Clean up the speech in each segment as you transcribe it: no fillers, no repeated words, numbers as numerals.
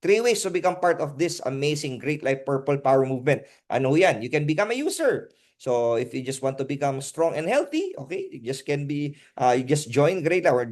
3 ways to become part of this amazing Great Life Purple Power Movement. Ano yan? You can become a user. So if you just want to become strong and healthy, okay, you just can be, you just join Great Life or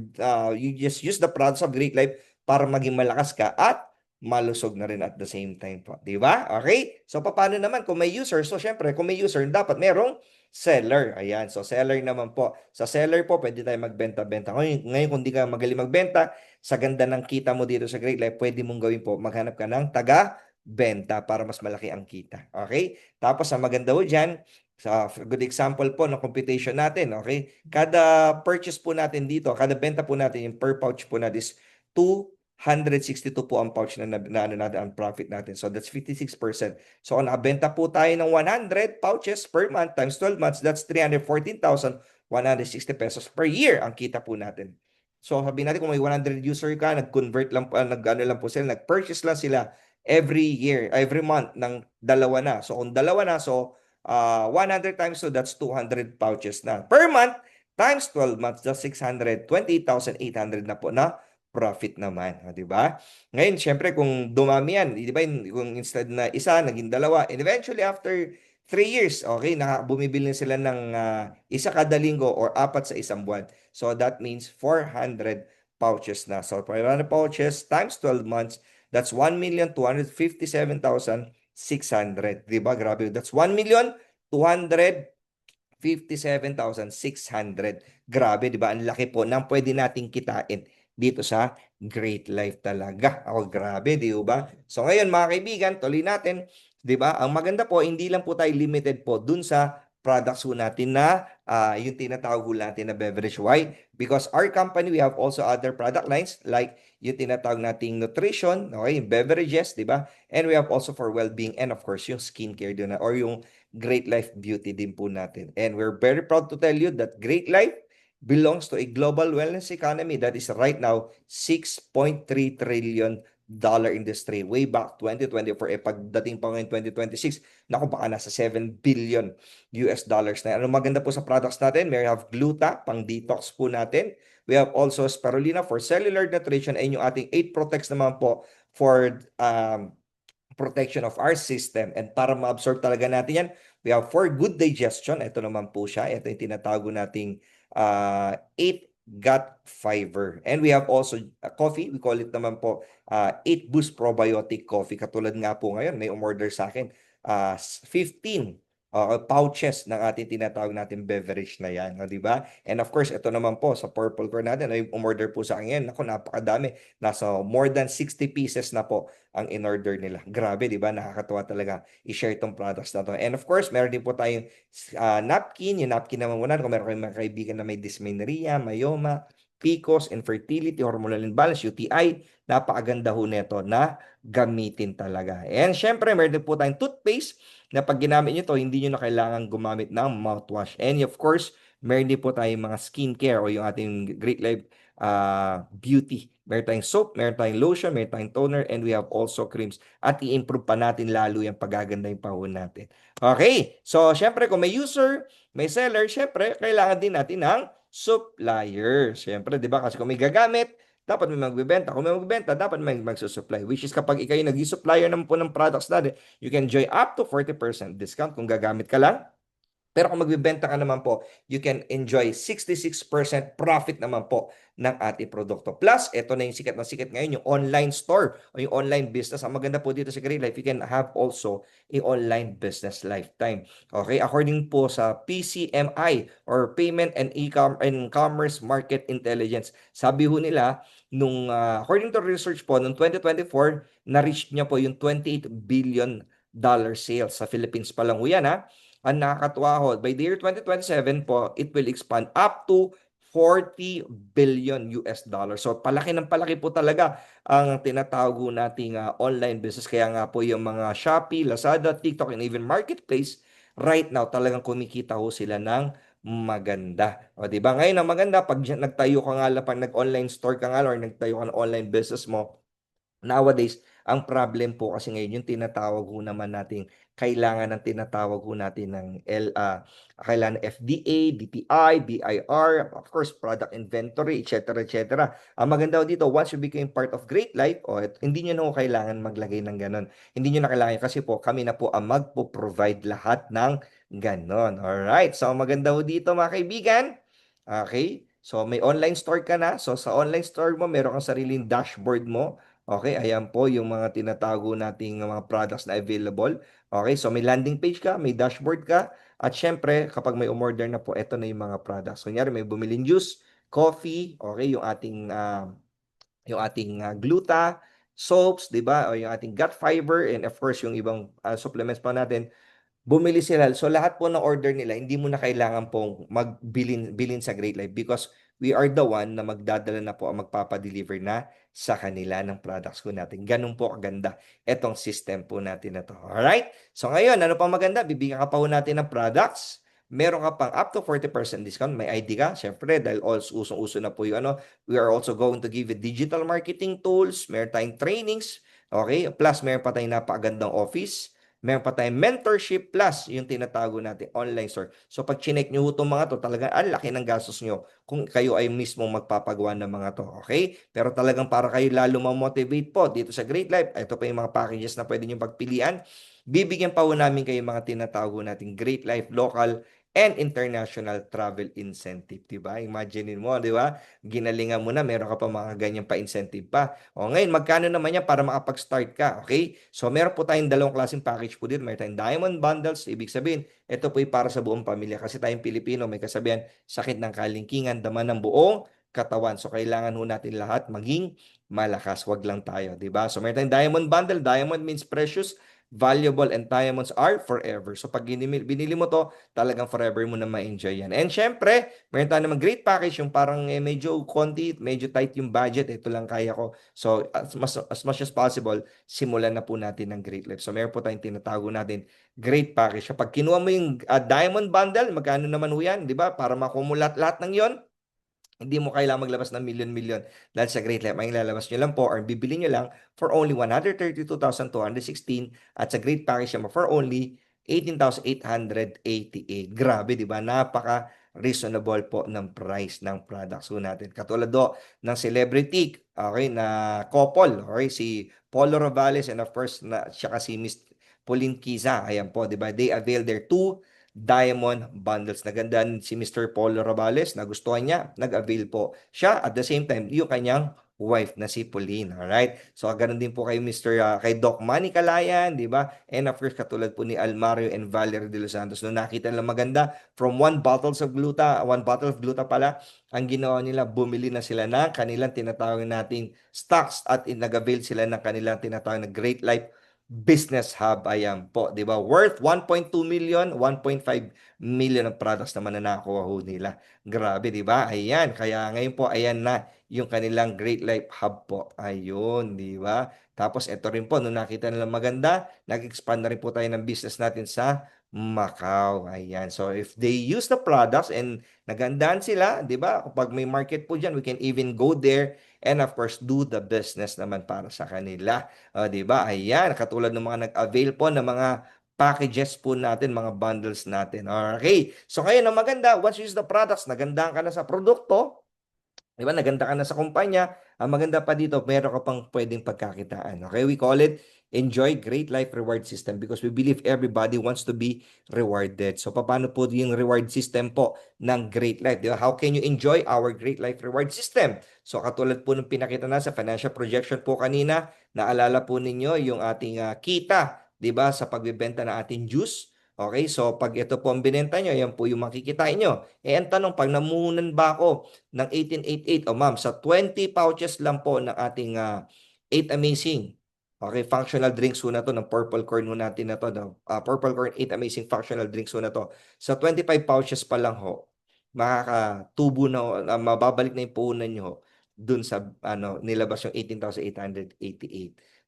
you just use the products of Great Life para maging malakas ka at malusog na rin at the same time po. Di ba? Okay? So paano naman kung may user? So syempre, kung may user, dapat merong seller. Ayan. So seller naman po. Sa seller po, pwede tayo magbenta-benta. Ngayon, kung di ka magaling magbenta, sa ganda ng kita mo dito sa Great Life, pwede mong gawin po, maghanap ka ng taga-benta para mas malaki ang kita. Okay? Tapos, ang maganda po dyan, sa good example po ng computation natin, okay? Kada purchase po natin dito, kada benta po natin, yung per pouch po natin is 262 po ang pouch na ano natin, ang profit natin. So that's 56%. So kung nakabenta po tayo ng 100 pouches per month times 12 months, that's 314,160 pesos per year ang kita po natin. So sabihin natin kung may 100 user ka, nag-convert lang, nag-ano lang po sila, nag-purchase lang sila every year, every month ng dalawa na. So kung dalawa na, so 100 times 2, that's 200 pouches na. Per month, times 12 months, that's 628,800 na po na profit naman. Di ba? Ngayon, syempre, kung dumami yan, di ba, kung instead na isa, naging dalawa, and eventually after 3 years, okay, bumibili sila ng isa kada linggo or apat sa isang buwan. So that means 400 pouches na. So 400 pouches times 12 months, that's 1,257,600. Diba? Grabe. That's 1,257,600. Grabe, di ba? Ang laki po ng pwede nating kitain dito sa Great Life talaga. Ako, grabe, di ba? So ngayon, mga kaibigan, tuloy natin. Di ba? Ang maganda po, hindi lang po tayo limited po dun sa products po natin na yung tinatawag po natin na beverage. Why? Because our company, we have also other product lines like yung tinatawag nating nutrition, okay, yung beverages, di ba? And we have also for well-being and of course yung skincare doon or yung Great Life Beauty din po natin. And we're very proud to tell you that Great Life belongs to a global wellness economy that is right now $6.3 trillion industry way back 2024. Pagdating pa ngayon 2026, naku, baka nasa $7 billion na. Ano maganda po sa products natin? We have Gluta, pang detox po natin. We have also Spirulina for cellular nutrition and yung ating 8 Protex naman po for protection of our system. And para ma-absorb talaga natin yan, we have for good digestion. Ito naman po siya. Ito yung tinatago nating 8 gut fiber. And we have also coffee. We call it naman po 8 Boost Probiotic Coffee. Katulad nga po ngayon, may umorder sa akin 15 pouches ng ating tinatawag natin beverage na yan. Di ba? And of course, ito naman po sa Purple Core natin, ay umorder po sa akin yan. Ako, napakadami. Nasa more than 60 pieces na po ang in-order nila. Grabe, di ba? Nakakatuwa talaga i-share itong products na to. And of course, meron din po tayong napkin. Yung napkin naman muna, kung meron kayong mga kaibigan na may dysmenorrhea, myoma, PCOS, infertility, hormonal imbalance, UTI, napakaganda ho nito na gamitin talaga. And syempre, meron din po tayong toothpaste na pag ginamit nyo to, hindi nyo na kailangan gumamit ng mouthwash. And of course, meron din po tayong mga skincare o yung ating Great Life Beauty. Meron tayong soap, meron tayong lotion, meron tayong toner, and we have also creams. At i-improve pa natin lalo yung paggaganda yung pahon natin. Okay, so syempre kung may user, may seller, syempre kailangan din natin ng supplier. Syempre, di ba? Kasi kung may gagamit, dapat may magbebenta. Kung may magbebenta, dapat may magsusupply. Which is kapag ikaw yung nag-supplier naman po ng products natin, you can enjoy up to 40% discount kung gagamit ka lang. Pero kung magbibenta ka naman po, you can enjoy 66% profit naman po ng ating produkto. Plus, ito na yung sikat na sikat ngayon, yung online store o yung online business. Ang maganda po dito sa Great Life, you can have also a online business lifetime. Okay, according po sa PCMI or Payment and E-Commerce Market Intelligence, sabi ho nila, according to research po, noong 2024, na-reach niya po yung $28 billion sales. Sa Philippines pa lang ho yan, ha? Ang nakakatuwa ho, by the year 2027 po, it will expand up to $40 billion. So palaki ng palaki po talaga ang tinatawag nating online business. Kaya nga po yung mga Shopee, Lazada, TikTok, and even Marketplace, right now talagang kumikita ho sila ng maganda. O di ba? Ngayon ang maganda, pag nagtayo ka nga lang, pag nag-online store ka nga or nagtayo ka ng online business mo, Nowadays, ang problem po kasi ngayon yung tinatawag ho naman nating kailangan ng tinatawag ho natin ng kailangan FDA, DTI, BIR, of course, product inventory, etc. etc. Ang maganda ho dito, once you became part of Great Life, hindi nyo na ho kailangan maglagay ng ganon. Hindi nyo na kailangan kasi po kami na po ang magpo-provide lahat ng ganon. Alright, so ang maganda ho dito mga kaibigan, okay, so may online store ka na. So sa online store mo, meron kang sariling dashboard mo. Okay, ayan po yung mga tinatago nating mga products na available. Okay, so may landing page ka, may dashboard ka, at syempre, kapag may umorder na po, ito na yung mga products. Kunyari, may bumiling juice, coffee, okay, yung ating gluta, soaps, di ba? O yung ating gut fiber, and of course, yung ibang supplements pa natin, bumili sila. So lahat po ng order nila, hindi mo na kailangan pong bilin sa Great Life because we are the one na magdadala na po, ang magpapadeliver na sa kanila ng products ko natin. Ganun po kaganda etong system po natin na to. Alright? So ngayon, ano pa maganda? Bibigyan ka pa po natin ng products. Meron ka pang up to 40% discount. May ID ka. Siyempre, dahil also usong-uso na po yung we are also going to give you digital marketing tools. Meron tayong trainings. Okay? Plus, meron pa tayong napakagandang office. Meron pa tayong mentorship plus yung tinatago natin online store. So pag chinek nyo itong mga to, talagang ang laki ng gastos nyo kung kayo ay mismo magpapagawa ng mga to. Okay? Pero talagang para kayo lalo ma-motivate po dito sa Great Life, ito pa yung mga packages na pwede nyo pagpilian. Bibigyan pa po namin kayo mga tinatago natin Great Life local and international travel incentive, 'di ba? Imagine mo, 'di ba? Ginalingan mo na, meron ka pa mga ganyan pa incentive pa. O ngayon, magkano naman yan para makapag-start ka, okay? So meron po tayong dalawang klaseng package po dito. Meron tayong diamond bundles, ibig sabihin, ito po ay para sa buong pamilya kasi tayong Pilipino may kasabihan, sakit ng kalingkingan, dama ng buong katawan. So kailangan ho natin lahat maging malakas, wag lang tayo, 'di ba? So meron tayong diamond bundle. Diamond means precious, valuable, and diamonds are forever. So pag binili mo to, talagang forever mo na ma-enjoy yan. And syempre, meron tayo naman great package, yung parang medyo konti, medyo tight yung budget, ito lang kaya ko. So as much as possible, simulan na po natin ng Great Life. So meron po tayong tinatago natin great package. Kapag kinuha mo yung diamond bundle, magkano naman ho yan, di ba? Para makumulat lahat ng yon, hindi mo kailangang maglabas ng milyon-milyon dahil sa Great Life. Ang ilalabas nyo lang po or bibili nyo lang for only 132,216 at sa Great Package mo for only 18,888. Grabe, di ba? Napaka reasonable po ng price ng products ko natin. Katulad do ng celebrity, okay, na couple, okay, si Polo Rovales and of course siya si Miss Pauline Kiza. Ayan po, di ba? They avail their two diamond bundles. Nagandahan si Mr. Paul Ravales, nagustuhan niya, nag-avail po siya. At the same time, yung kanyang wife na si Pauline. Alright? So, ganun din po kay kay Doc Manny Calayan, di ba? And of course, katulad po ni Almario and Valerie de los Santos. Nung nakita nila maganda, from one bottle of gluta pala, ang ginawa nila, bumili na sila ng kanilang tinatawag nating stocks at nag-avail sila ng kanilang tinatawag na Great Life Business Hub. Ayan po, 'di ba? Worth 1.2 million, 1.5 million ng products naman na nakuha ho nila. Grabe, 'di ba? Ayan, kaya ngayon po ayan na yung kanilang Great Life Hub po. Ayun, 'di ba? Tapos ito rin po, nung nakita nila maganda, nag-expand na rin po tayo ng business natin sa Macau. Ayan. So if they use the products and nagandaan sila, 'di ba? Kapag may market po diyan, we can even go there and of course do the business naman para sa kanila. O, di ba? Ayan, katulad ng mga nag-avail po ng mga packages po natin, mga bundles natin. Okay. So ngayon, ang maganda, once you use the products, nagandahan ka na sa produkto, di ba? Naganda ka na sa kumpanya. Ang maganda pa dito, meron ka pang pwedeng pagkakitaan. Okay, we call it Enjoy Great Life Reward System because we believe everybody wants to be rewarded. So, paano po yung reward system po ng Great Life? Di ba? How can you enjoy our Great Life Reward System? So, katulad po ng pinakita na sa financial projection po kanina, naalala po ninyo yung ating kita, di ba, sa pagbebenta ng ating juice. Okay, so pag ito po ang binenta nyo, yan po yung makikitain nyo. Eh, ang tanong, pag namuhunan ba ako ng 1888, o ma'am, sa 20 pouches lang po ng ating 8 Amazing, okay, functional drinks ho na to, ng Purple Corn ho natin na to, Purple Corn 8 Amazing functional drinks ho na to. Sa 25 pouches pa lang ho, makakatubo na, mababalik na yung puhunan nyo dun sa nilabas yung 18,888.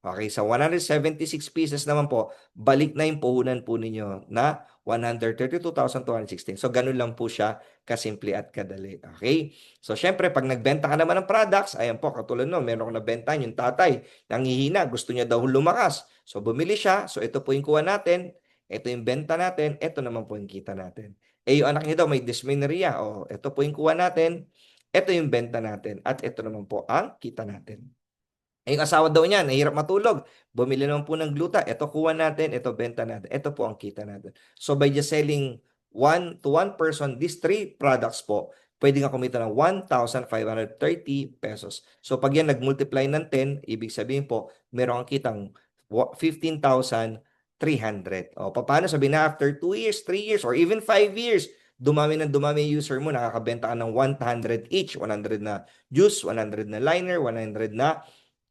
Okay, sa 176 pieces naman po, balik na yung puhunan po ninyo na 132,216. So, ganun lang po siya kasimple at kadali. Okay? So, syempre, pag nagbenta ka naman ng products, ayan po, katulad no, meron ko nabentahan yung tatay, nanghihina, gusto niya daw lumakas. So, bumili siya. So, ito po yung kuha natin. Ito yung benta natin. Ito naman po yung kita natin. Yung anak niya daw may dysmenorrhea. O, ito po yung kuha natin. Ito yung benta natin. At ito naman po ang kita natin. Yung asawa daw niya, nahirap matulog. Bumili naman po ng gluta. Ito kuha natin, ito benta natin. Ito po ang kita natin. So by just selling one person, these three products po, pwede nga kumita ng 1,530 pesos. So pag yan nag-multiply ng 10, ibig sabihin po, meron kang kitang 15,300. O paano sabihin na after 2 years, 3 years, or even 5 years, dumami ng dumami yung user mo, nakakabenta ka ng 100 each, 100 na juice, 100 na liner, 100 na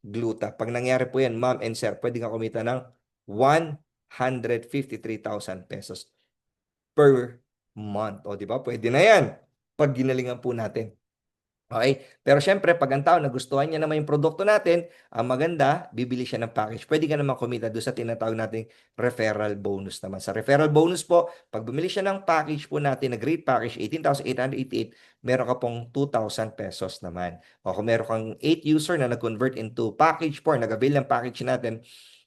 gluta. Pag nangyari po yan, ma'am and sir, pwede ka kumita ng 153,000 pesos per month. O, di ba? Pwede na yan pag ginalingan po natin. Okay? Pero syempre, pag ang tao nagustuhan niya naman yung produkto natin, ang maganda, bibili siya ng package. Pwede ka naman kumita doon sa tinatawag nating referral bonus naman. Sa referral bonus po, pag bumili siya ng package po natin, na great package, 18,888, meron ka pong 2,000 pesos naman. O kung meron kang 8 user na nag-convert into package 4, nag-avail ng package natin,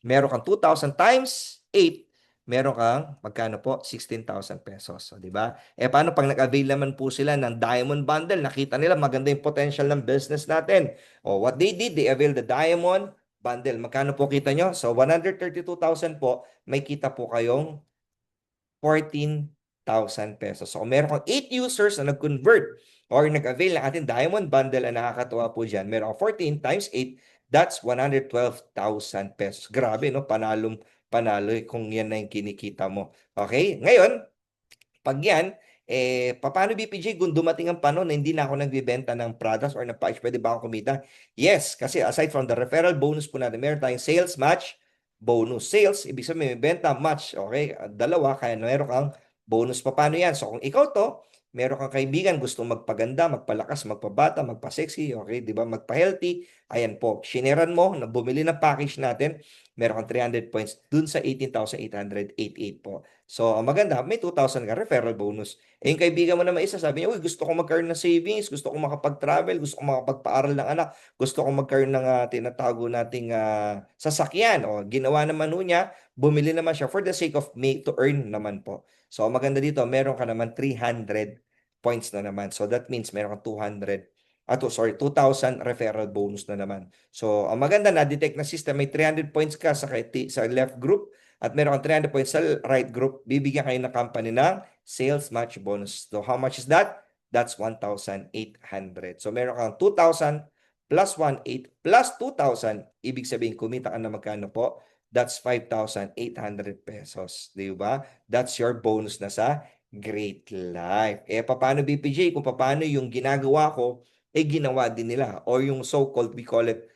meron kang 2,000 times 8, meron kang magkano po? 16,000 pesos. So, di ba? Paano pag nag-avail naman po sila ng Diamond Bundle? Nakita nila maganda yung potential ng business natin. What they did, they availed the Diamond Bundle. Magkano po kita nyo? So, 132,000 po, may kita po kayong 14,000 pesos. So, kung meron kang 8 users na nag-convert or nag-avail ng ating Diamond Bundle, ang nakakatuwa po dyan, meron kang 14 times 8, that's 112,000 pesos. Grabe, no? Panalo kung yan na yung kinikita mo. Okay? Ngayon, pag yan, paano BPJ kung dumating ang panahon na hindi na ako nagbibenta ng products or ng package, pwede ba ako kumita? Yes, kasi aside from the referral bonus po natin, meron tayong sales match bonus. Sales, ibig sabihin may benta, match, okay? Dalawa, kaya meron kang bonus. Paano yan? So kung ikaw to, meron kang kaibigan, gusto magpaganda, magpalakas, magpabata, magpa-sexy, okay, di ba? Magpa-healthy. Ayan po, shineran mo, na bumili ng package natin, meron kang 300 points dun sa 18,888 po. So, ang maganda, may 2,000 ka referral bonus. Yung kaibigan mo naman isa, sabi niya, uy, gusto ko magkaroon ng savings, gusto ko makapag-travel, gusto ko makapagpaaral ng anak, gusto ko magkaroon ng tinatago nating sasakyan. O, ginawa naman ho niya, bumili naman siya for the sake of me to earn naman po. So, ang maganda dito, meron ka naman 300 points na naman. So, that means meron ka 2,000 referral bonus na naman. So, ang maganda na-detect na system, may 300 points ka sa left group at meron kang 300 points sa right group. Bibigyan kayo ng company ng sales match bonus. So, how much is that? That's 1,800. So, meron kang 2,000 plus 1,800 plus 2,000. Ibig sabihin, kumita ka na magkano po? That's 5,800 pesos. Di ba? That's your bonus na sa Great Life. Paano BPJ? Kung paano yung ginagawa ko, ginawa din nila. Or yung so-called, we call it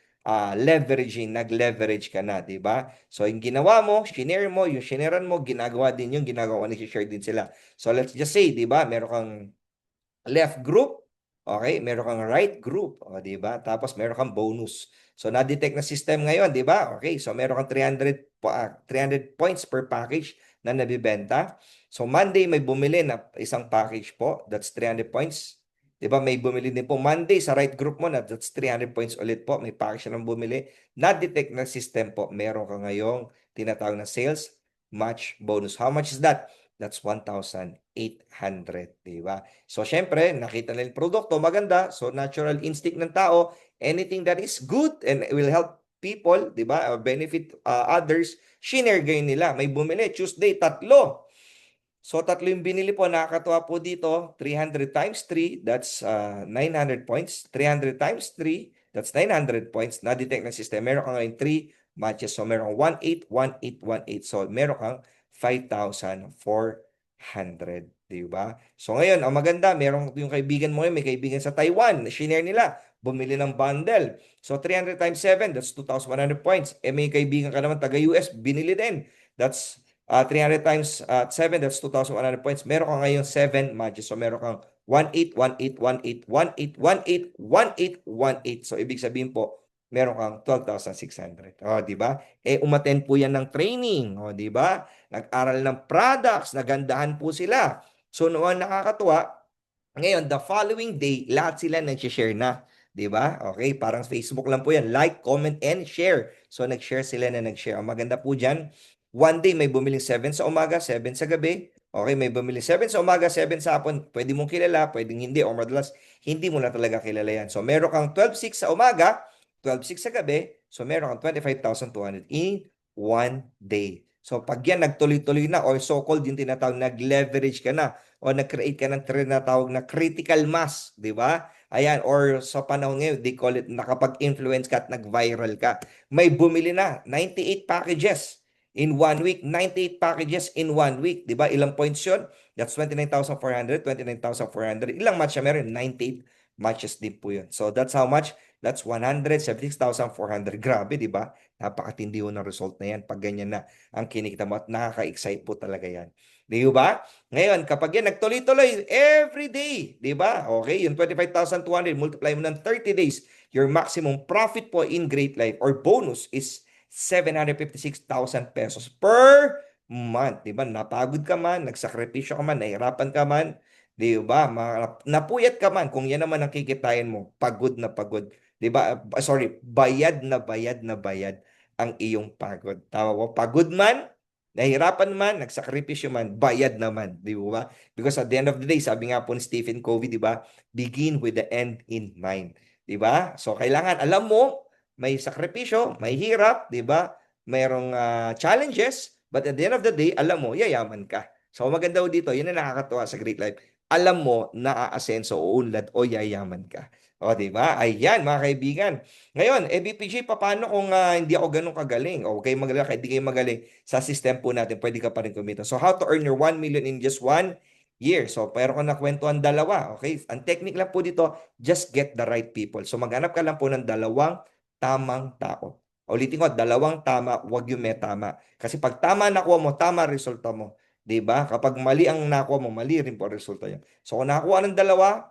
leveraging, nag-leverage ka na, di ba? So, yung ginawa mo, shinare mo, yung shineran mo, ginagawa din yung ginagawa, nag-share din sila. So, let's just say, di ba, meron kang left group, okay, meron kang right group, o, di ba? Tapos, meron kang bonus. So, na-detect na system ngayon, di ba? Okay, so meron kang 300 points per package na nabibenta. So, Monday, may bumili na isang package po, that's 300 points. Diba, may bumili din po Monday sa right group mo na that's 300 points ulit po. May package na bumili. Na-detect na system po. Meron ka ngayong tinatawag na sales match bonus. How much is that? That's 1,800. Diba? So, syempre, nakita nila yung produkto, maganda. So, natural instinct ng tao, anything that is good and will help people, diba, or benefit others, shinare gain nila. May bumili, Tuesday, 3. So, 3 yung binili po. Nakakatuwa po dito. 300 times 3, that's 900 points. 300 times 3, that's 900 points. Na-detect ng system. Meron kang ngayon 3 matches. So, meron kang 1,800, 1,818. So, meron kang 5,400. Diba? So, ngayon, ang maganda, meron yung kaibigan mo ngayon, may kaibigan sa Taiwan. Shinare nila. Bumili ng bundle. So, 300 times 7, that's 2,100 points. May kaibigan ka naman taga-US, binili din. That's 300 times 7, that's 2,100 points. Meron ka ngayon 7 matches. So, meron kang 1,818, 1,818, 1,818, 1,818. So, ibig sabihin po, meron kang 12,600. O, di ba? Umattend po yan ng training. O, di ba? Nag-aral ng products, nagandahan po sila. So, noon nakakatuwa, ngayon, the following day, lahat sila nag-share na. 'Di ba? Okay, parang Facebook lang po yan. Like, comment, and share. So, nag-share sila na nag-share. Ang maganda po dyan, one day may bumiling 7 sa umaga, 7 sa gabi. Okay, may bumiling 7 sa umaga, 7 sa hapon. Pwede mong kilala, pwedeng hindi. O madalas, hindi mo na talaga kilala yan. So, meron kang 12,600 sa umaga, 12,600 sa gabi. So, meron kang 25,200 in one day. So, pag yan nagtuloy-tuloy na or so-called yung tinatawag nag-leverage ka na o nag-create ka ng tinatawag na critical mass, di ba? Ayan, or sa panahon ngayon, they call it nakapag-influence ka at nag-viral ka. May bumili na, 98 packages in one week, 98 packages in one week, di ba? Ilang points yun? That's 29,400, 29,400. Ilang match siya meron? 98 matches din po yun. So that's how much? That's 176,400. Grabe, di ba? Napakatindi yun ng result na yan pag ganyan na ang kinikita mo at nakaka-excite po talaga yan. Di ba? Ngayon, kapag yan nagtuloy-tuloy every day, di ba? Okay, yung 25,200, multiply mo ng 30 days, your maximum profit po in Great Life or bonus is 756,000 pesos per month. Di ba? Napagod ka man, nagsakripisyo ka man, nahirapan ka man, di ba? Napuyat ka man, kung yan naman ang kikitain mo, pagod na pagod. Di ba? Sorry, bayad na bayad na bayad ang iyong pagod. Tama po? Pagod man, nahirapan man, nagsakripisyo man, bayad naman, di ba? Because at the end of the day, sabi nga po ni Stephen Covey, di ba? Begin with the end in mind, di ba? So kailangan alam mo, may sakripisyo, may hirap, di ba? Mayroong challenges, but at the end of the day, alam mo, yayaman ka. So maganda ho dito, yun ang nakakatuwa sa Great Life. Alam mo na aasenso o unlad o yayaman ka. O, di ba? Ayan, mga kaibigan. Ngayon, BPG, paano kung hindi ako ganun kagaling? O kayo magaling, kahit di kayo magaling sa system po natin, pwede ka pa rin kumita. So, how to earn your 1 million in just 1 year? So, pero kung nakwentuhan dalawa, okay? Ang technique lang po dito, just get the right people. So, maghanap ka lang po ng dalawang tamang tao. Ulitin ko, dalawang tama, wag yung may tama. Kasi pag tama nakuha mo, tama resulta mo. 'Di ba? Kapag mali ang nakuha mo, mali rin po ang resulta yan. So, kung nakakuha ng dalawa,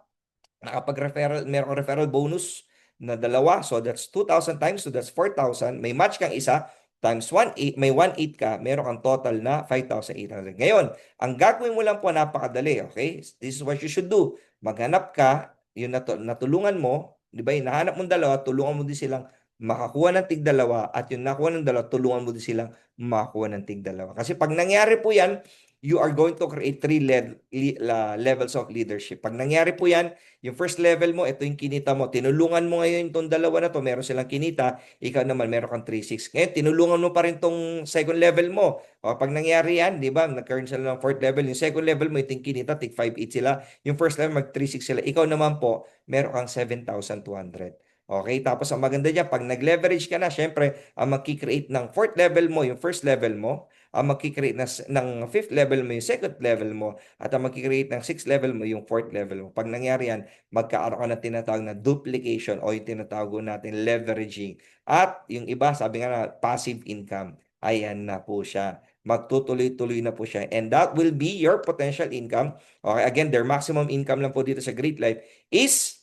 nakapag-referral, meron kang referral bonus na dalawa. So that's 2,000 times. So that's 4,000. May match kang isa times 1,800. May 1,800 ka. Meron kang total na 5,800. Ngayon, ang gagawin mo lang po napakadali. Okay? This is what you should do. Maghanap ka, yung natulungan mo, di ba? Hinahanap mong dalawa, tulungan mo din silang makakuha ng tig dalawa at yung nakuha ng dalawa, tulungan mo din silang makakuha ng tig dalawa. Kasi pag nangyari po yan, you are going to create three levels of leadership. Pag nangyari po yan, yung first level mo, ito yung kinita mo. Tinulungan mo ngayon itong dalawa na to, meron silang kinita, ikaw naman meron kang 3,600. Ngayon, tinulungan mo pa rin itong second level mo. O, pag nangyari yan, di ba, nagkaroon sila ng fourth level, yung second level mo, itong kinita, tig 5,800 sila. Yung first level, mag 3,600 sila. Ikaw naman po, meron kang 7,200. Okay, tapos ang maganda dyan, pag nag-leverage ka na, syempre, ang magkikreate ng fourth level mo, yung first level mo, ang magkikreate ng fifth level mo, yung second level mo, at ang magkikreate ng sixth level mo, yung fourth level mo. Pag nangyari yan, magkakaroon ka ng tinatawag na duplication o yung tinatawag natin leveraging. At yung iba, sabi nga na, passive income. Ayan na po siya. Magtutuloy-tuloy na po siya. And that will be your potential income. Okay, again, their maximum income lang po dito sa Great Life is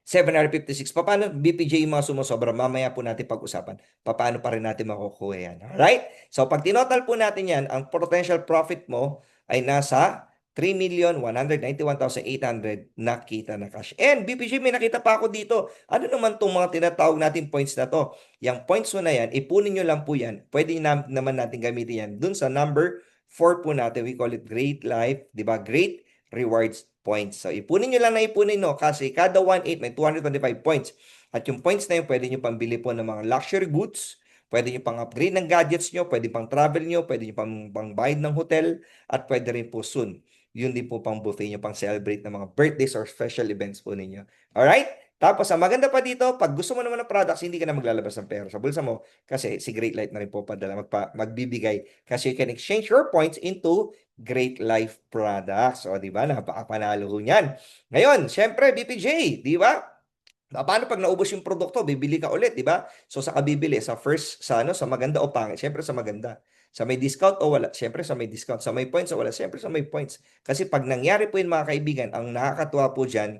756. Paano BPJ yung mga sumusobra? Mamaya po natin pag-usapan. Paano pa rin natin makukuha yan? Alright? So, pag tinotal po natin yan, ang potential profit mo ay nasa 3,191,800 na kita na cash. And BPJ, may nakita pa ako dito. Ano naman itong mga tinatawag natin points na to? Yung points mo na yan, ipunin nyo lang po yan. Pwede naman natin gamitin yan. Dun sa number 4 po natin, we call it Great Life, di ba? Great Rewards points. So, ipunin nyo lang na ipunin, no? Kasi kada 1,800 may 225 points. At yung points na yun, pwede nyo pambili po ng mga luxury goods, pwede nyo pang upgrade ng gadgets nyo, pwede pang travel nyo, pwede nyo pang bayad ng hotel, at pwede rin po soon. Yun din po pang buffet nyo, pang celebrate ng mga birthdays or special events po ninyo. Alright? Tapos, ang maganda pa dito, pag gusto mo naman ng products, hindi ka na maglalabas ng pera sa bulsa mo kasi si Great Light na rin po padala, magbibigay. Kasi you can exchange your points into Great Life products. O, di ba? Napakapanalo ho niyan. Ngayon, syempre, BPJ, di ba? Paano pag naubos yung produkto, bibili ka ulit, di ba? So, sa kabibili, sa first, sa ano, sa maganda o pangit? Syempre, sa maganda. Sa may discount o wala? Syempre, sa may discount. Sa may points o wala? Syempre, sa may points. Kasi pag nangyari po yun, mga kaibigan, ang nakakatuwa po dyan,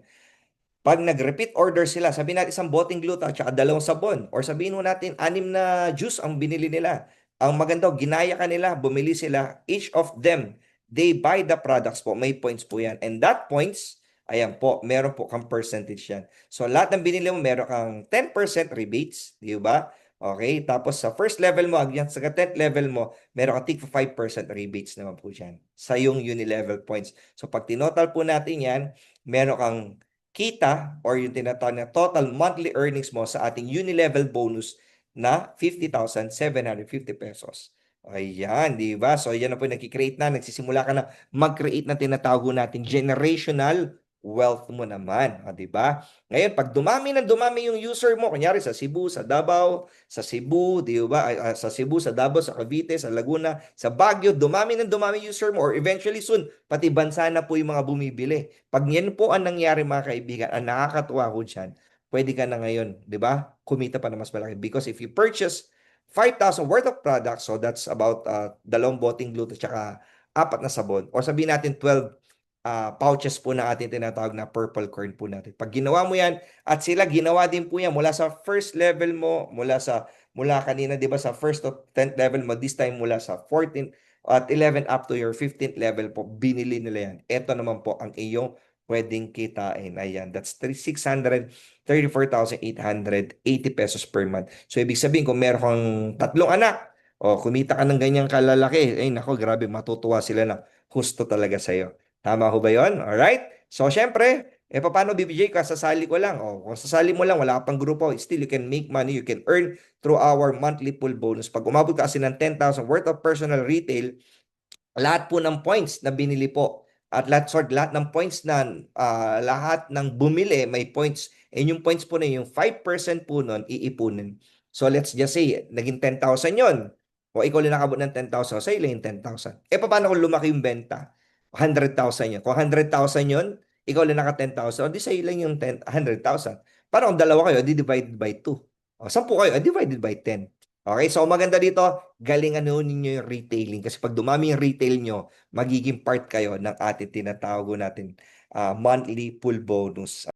Pag nag-repeat order sila, sabihin natin isang boteng gluta at saka dalawang sabon, or sabihin mo natin 6 na juice ang binili nila. Ang maganda, ginaya ka nila, bumili sila, each of them, they buy the products po, may points po yan. And that points, ayan po, meron po kang percentage yan. So lahat ng binili mo, meron kang 10% rebates, di ba? Okay, tapos sa first level mo, hanggang sa 10th level mo, meron kang tig 5% rebates naman po dyan sa yung unilevel points. So pag tinotal po natin yan, meron kang kita or yung tinatawag na total monthly earnings mo sa ating unilevel bonus na 50,750 pesos. Ayan, di ba? So, yan na po nagkikreate na. Nagsisimula ka na mag-create na tinatawag natin generational wealth mo naman. Di ba? Ngayon, pag dumami ng dumami yung user mo, kunyari sa Cebu, sa Davao, sa Cebu, di ba? Sa Cebu, sa Davao, sa Cavite, sa Laguna, sa Baguio, dumami ng dumami user mo, or eventually soon, pati bansa na po yung mga bumibili. Pag yan po ang nangyari mga kaibigan, ang nakakatuwa ko dyan, pwede ka na ngayon, di ba? Kumita pa na mas malaki. Because if you purchase 5,000 worth of products, so that's about 2 boteng glue at saka 4 na sabon, or sabihin natin 12 pouches po na ating tinatawag na purple corn po natin. Pag ginawa mo yan, at sila ginawa din po yan mula sa first level mo, mula kanina 'di ba sa first to 10th level mo, this time mula sa 14th at 11 up to your 15th level po, binili nila yan. Ito naman po ang iyong pwedeng kitain. Ayan, that's 634,880 pesos per month. So, ibig sabihin, kung meron kang 3 anak, o kumita ka ng ganyang kalalaki, ay nako, grabe, matutuwa sila na husto talaga sa'yo. Tama ho ba yun? Alright? So, syempre, paano BBJ? Kasasali ko lang. O, kung sasali mo lang, wala ka pang grupo, still you can make money, you can earn through our monthly pool bonus. Pag umabot ka kasi ng 10,000 worth of personal retail, lahat po ng points na binili po at lahat ng points na lahat ng bumili may points. And yung points po na yung 5% po nun iipunin. So let's just say naging 10,000 yon. O ikaw lang nakabot ng 10,000, sa'yo lang yung 10,000. Paano kung lumaki yung benta? 100,000 yun. Kung 100,000 yun, ikaw lang naka 10,000, o di sa'yo lang yung 100,000. Paano kung dalawa kayo, di divide by 2. O 10 kayo, divided by 10. Okay, so maganda dito, galingan ninyo yung retailing. Kasi pag dumami yung retail nyo, magiging part kayo ng ating tinatawag natin monthly pool bonus.